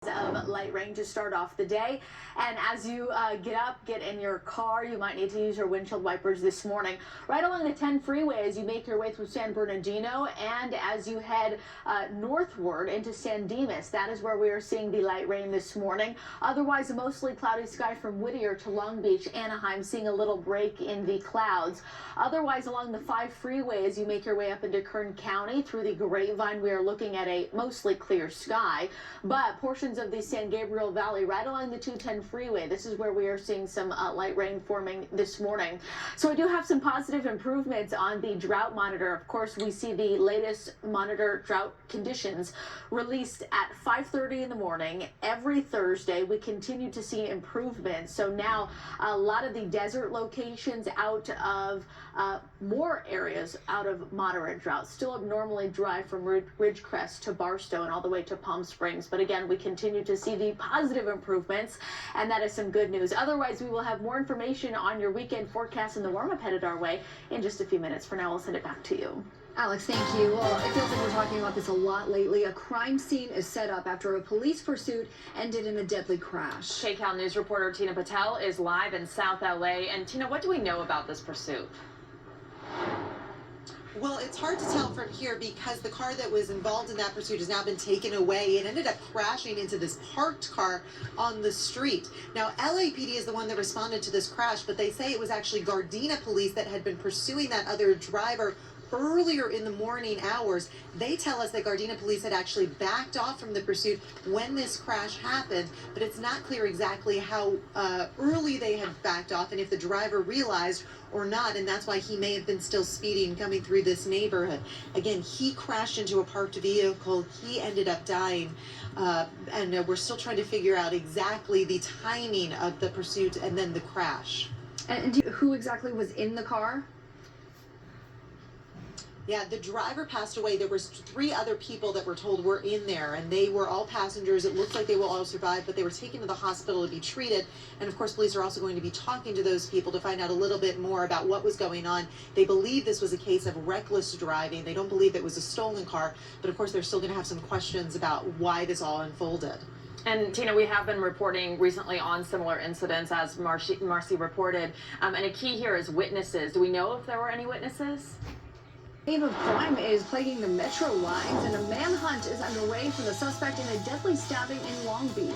Of light rain to start off the day, and as you get in your car, you might need to use your windshield wipers this morning. Right along the 10 freeway as you make your way through San Bernardino, and as you head northward into San Dimas, that is where we are seeing the light rain this morning. Otherwise, a mostly cloudy sky from Whittier to Long Beach, Anaheim, seeing a little break in the clouds. Otherwise, along the 5 freeway as you make your way up into Kern County through the Grapevine, we are looking at a mostly clear sky, but portions of the San Gabriel Valley right along the 210 freeway. This is where we are seeing some light rain forming this morning. So we do have some positive improvements on the drought monitor. Of course, we see the latest monitor drought conditions released at 5:30 in the morning every Thursday. We continue to see improvements. So now a lot of the desert locations out of more areas out of moderate drought, still abnormally dry from Ridgecrest to Barstow and all the way to Palm Springs. But again, we continue to see the positive improvements, and that is some good news. Otherwise, we will have more information on your weekend forecast and the warm-up headed our way in just a few minutes. For now, I'll send it back to you. Alex, thank you. Well, it feels like we're talking about this a lot lately. A crime scene is set up after a police pursuit ended in a deadly crash. KCAL News reporter Tina Patel is live in South LA. And Tina, what do we know about this pursuit? Well, it's hard to tell from here because the car that was involved in that pursuit has now been taken away. It ended up crashing into this parked car on the street. Now, LAPD is the one that responded to this crash, but they say it was actually Gardena police that had been pursuing that other driver earlier in the morning hours. They tell us that Gardena police had actually backed off from the pursuit when this crash happened, but it's not clear exactly how early they had backed off and if the driver realized or not, and that's why he may have been still speeding coming through this neighborhood. Again, he crashed into a parked vehicle. He ended up dying, and we're still trying to figure out exactly the timing of the pursuit and then the crash. And who exactly was in the car? Yeah, the driver passed away. There was 3 other people that were told were in there, and they were all passengers. It looks like they will all survive, but they were taken to the hospital to be treated. And of course, police are also going to be talking to those people to find out a little bit more about what was going on. They believe this was a case of reckless driving. They don't believe it was a stolen car, but of course, they're still going to have some questions about why this all unfolded. And Tina, we have been reporting recently on similar incidents, as Marcy reported. And a key here is witnesses. Do we know if there were any witnesses? A wave of crime is plaguing the metro lines, and a manhunt is underway for the suspect in a deadly stabbing in Long Beach.